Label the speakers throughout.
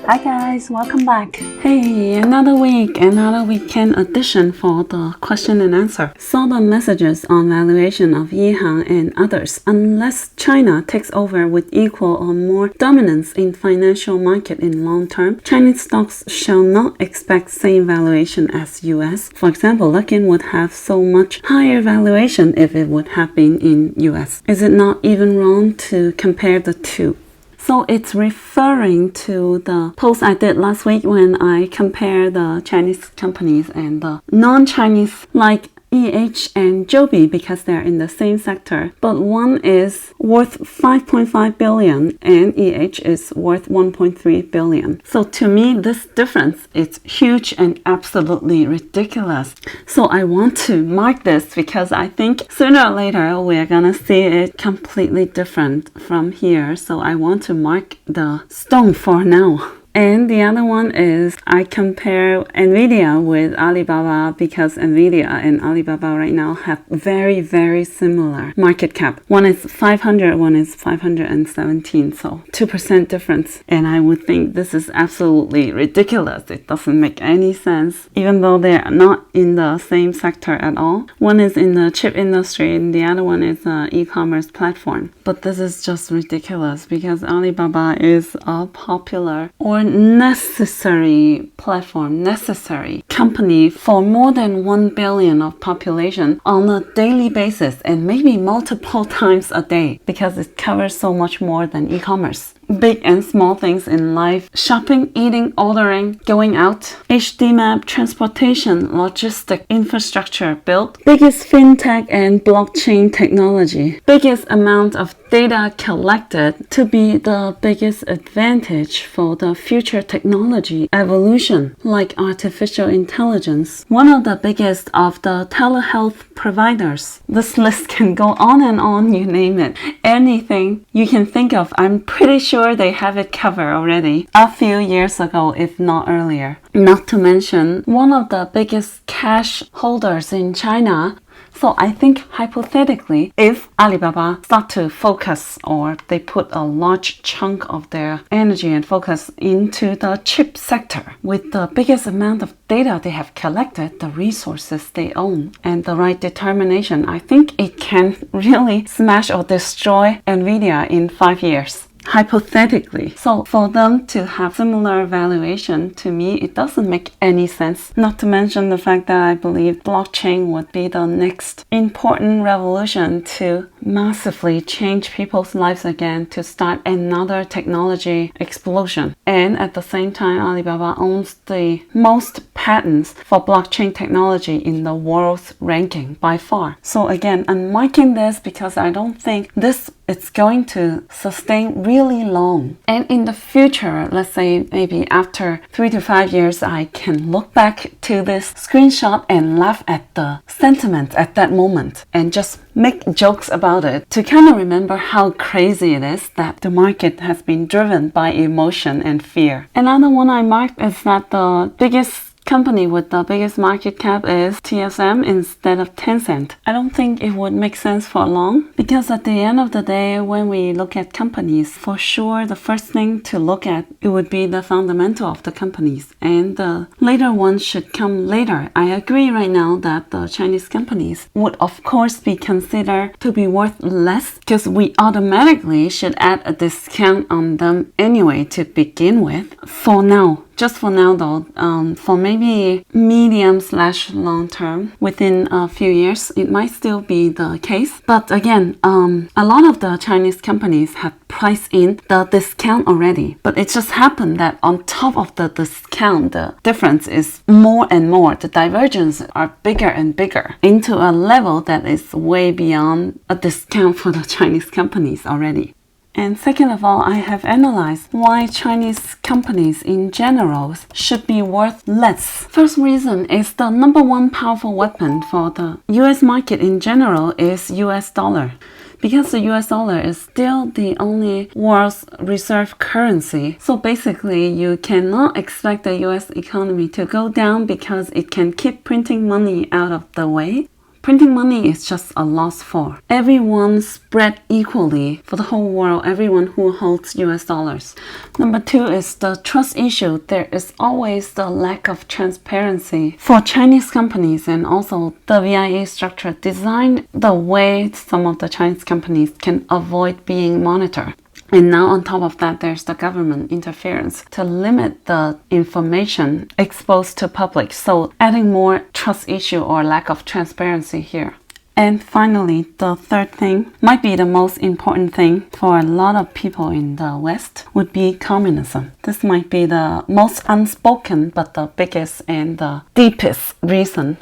Speaker 1: Hi guys, welcome back. Hey, another week, another weekend edition for the question and answer. Saw the messages on valuation of Yihang and others. Unless China takes over with equal or more dominance in financial market in long term, Chinese stocks shall not expect same valuation as US. For example, Luckin would have so much higher valuation if it would have been in US. Is it not even wrong to compare the two? So it's referring to the post I did last week when I compared the Chinese companies and the non-Chinese like EH and Joby because they're in the same sector. But one is worth 5.5 billion and EH is worth 1.3 billion. So to me, this difference is huge and absolutely ridiculous. So I want to mark this because I think sooner or later we're gonna see it completely different from here. So I want to mark the stone for now. And the other one is I compare Nvidia with Alibaba because Nvidia and Alibaba right now have very, very similar market cap. One is 500, one is 517, so 2% difference. And I would think this is absolutely ridiculous. It doesn't make any sense, even though they're not in the same sector at all. One is in the chip industry and the other one is an e-commerce platform. But this is just ridiculous because Alibaba is a popular or necessary platform, necessary company for more than 1 billion of population on a daily basis and maybe multiple times a day because it covers so much more than e-commerce. Big and small things in life, shopping, eating, ordering, going out, HD map, transportation, logistic infrastructure built, biggest fintech and blockchain technology, biggest amount of data collected to be the biggest advantage for the future technology evolution like artificial intelligence. One of the biggest of the telehealth providers. This list can go on, you name it. Anything you can think of, I'm pretty sure they have it covered already a few years ago, if not earlier. Not to mention one of the biggest cash holders in China. So I think hypothetically, if Alibaba start to focus or they put a large chunk of their energy and focus into the chip sector with the biggest amount of data they have collected, the resources they own, and the right determination, I think it can really smash or destroy Nvidia in 5 years. Hypothetically. So for them to have similar valuation, to me, it doesn't make any sense. Not to mention the fact that I believe blockchain would be the next important revolution to massively change people's lives again, to start another technology explosion. And at the same time, Alibaba owns the most patents for blockchain technology in the world's ranking by far. So again, I'm marking this because I don't think it's going to sustain really long. And in the future, let's say maybe after 3 to 5 years, I can look back to this screenshot and laugh at the sentiment at that moment and just make jokes about it to kind of remember how crazy it is that the market has been driven by emotion and fear. Another one I marked is that the biggest company with the biggest market cap is TSM instead of Tencent. I don't think it would make sense for long because at the end of the day, when we look at companies, for sure the first thing to look at, it would be the fundamental of the companies and the later ones should come later. I agree right now that the Chinese companies would of course be considered to be worth less because we automatically should add a discount on them anyway to begin with. For now, just for now though, for maybe medium/long term, within a few years, it might still be the case. But again, a lot of the Chinese companies have priced in the discount already. But it just happened that on top of the discount, the difference is more and more. The divergence are bigger and bigger into a level that is way beyond a discount for the Chinese companies already. And second of all, I have analyzed why Chinese companies in general should be worth less. First reason is the number one powerful weapon for the US market in general is US dollar. Because the US dollar is still the only world's reserve currency. So basically, you cannot expect the US economy to go down because it can keep printing money out of the way. Printing money is just a loss for everyone spread equally for the whole world, everyone who holds US dollars. Number 2 is the trust issue. There is always the lack of transparency for Chinese companies, and also the VIE structure designed the way some of the Chinese companies can avoid being monitored. And now on top of that, there's the government interference to limit the information exposed to public. So adding more trust issue or lack of transparency here. And finally, the third thing might be the most important thing for a lot of people in the West would be communism. This might be the most unspoken but the biggest and the deepest reason.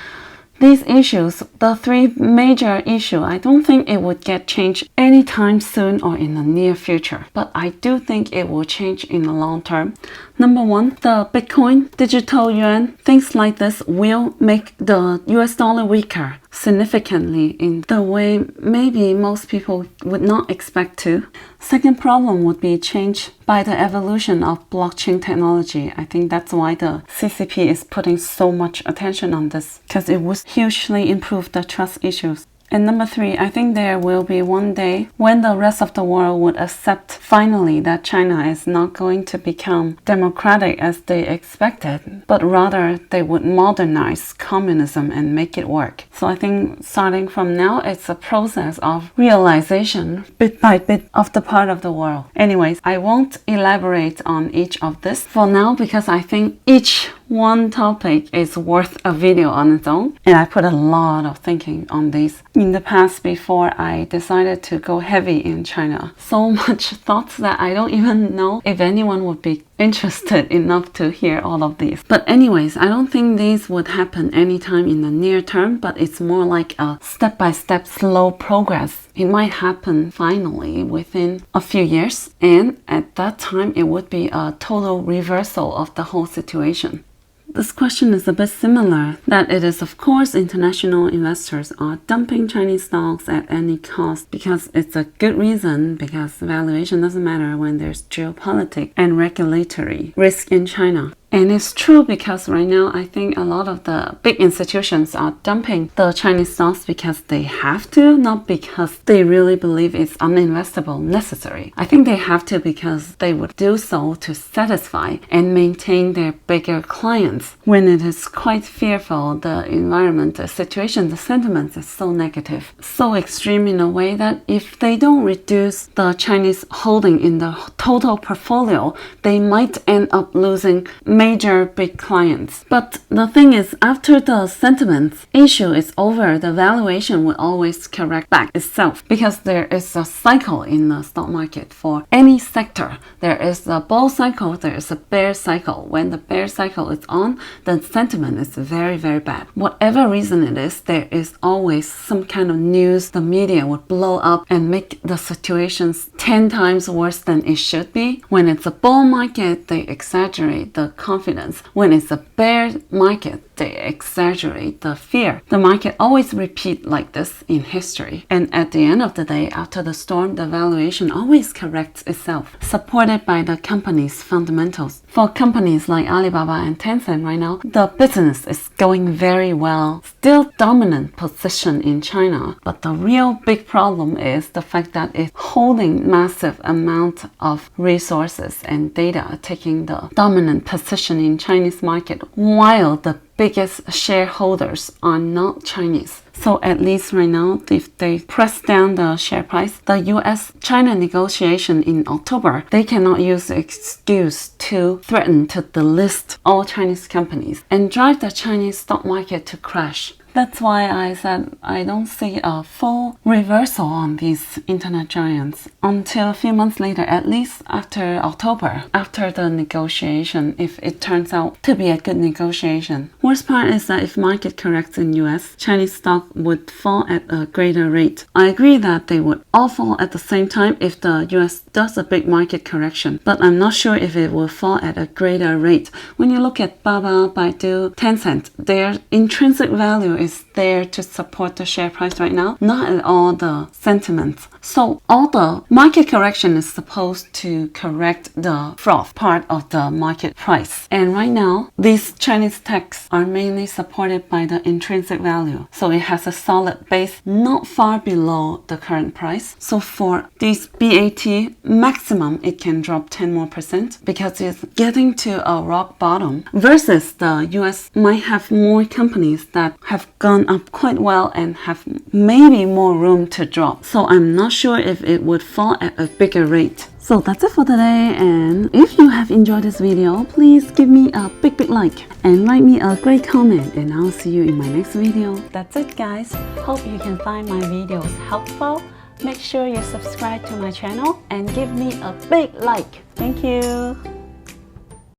Speaker 1: These issues, the 3 major issues, I don't think it would get changed anytime soon or in the near future. But I do think it will change in the long term. Number 1, the Bitcoin, digital yuan, things like this will make the US dollar weaker significantly in the way maybe most people would not expect to. Second problem would be changed by the evolution of blockchain technology. I think that's why the CCP is putting so much attention on this, because it would hugely improve the trust issues. And number 3, I think there will be one day when the rest of the world would accept finally that China is not going to become democratic as they expected, but rather they would modernize communism and make it work. So I think starting from now, it's a process of realization bit by bit of the part of the world. Anyways, I won't elaborate on each of this for now because I think each one topic is worth a video on its own, and I put a lot of thinking on these in the past before I decided to go heavy in China. So much thoughts that I don't even know if anyone would be interested enough to hear all of these. But anyways, I don't think these would happen anytime in the near term, but it's more like a step-by-step slow progress. It might happen finally within a few years, and at that time it would be a total reversal of the whole situation. This question is a bit similar, that it is of course international investors are dumping Chinese stocks at any cost because it's a good reason, because valuation doesn't matter when there's geopolitics and regulatory risk in China. And it's true because right now I think a lot of the big institutions are dumping the Chinese stocks because they have to, not because they really believe it's uninvestable necessary. I think they have to because they would do so to satisfy and maintain their bigger clients. When it is quite fearful, the environment, the situation, the sentiment is so negative, so extreme in a way that if they don't reduce the Chinese holding in the total portfolio, they might end up losing major big clients. But the thing is, after the sentiment issue is over, the valuation will always correct back itself because there is a cycle in the stock market for any sector. There is a bull cycle, there is a bear cycle. When the bear cycle is on, the sentiment is very, very bad. Whatever reason it is, there is always some kind of news. The media would blow up and make the situations 10 times worse than it should be. When it's a bull market, they exaggerate the confidence. When it's a bear market, they exaggerate the fear. The market always repeat like this in history. And at the end of the day, after the storm, the valuation always corrects itself, supported by the company's fundamentals. For companies like Alibaba and Tencent right now, the business is going very well. Still dominant position in China. But the real big problem is the fact that it's holding massive amount of resources and data, taking the dominant position in Chinese market, while the biggest shareholders are not Chinese. So at least right now, if they press down the share price, the US-China negotiation in October, they cannot use the excuse to threaten to delist all Chinese companies and drive the Chinese stock market to crash. That's why I said I don't see a full reversal on these internet giants until a few months later, at least after October, after the negotiation, if it turns out to be a good negotiation. Worst part is that if market corrects in US, Chinese stock would fall at a greater rate. I agree that they would all fall at the same time if the US does a big market correction, but I'm not sure if it will fall at a greater rate. When you look at Alibaba, Baidu, Tencent, their intrinsic value is there to support the share price right now, not at all the sentiments So all the market correction is supposed to correct the froth part of the market price. And right now, these Chinese techs are mainly supported by the intrinsic value. So it has a solid base not far below the current price. So for this BAT maximum, it can drop 10 more percent because it's getting to a rock bottom, versus the US might have more companies that have gone up quite well and have maybe more room to drop. So I'm not sure if it would fall at a bigger rate. So that's it for today, and if you have enjoyed this video, please give me a big like and write me a great comment, and I'll see you in my next video. That's it guys. Hope you can find my videos helpful. Make sure you subscribe to my channel and give me a big like. Thank you.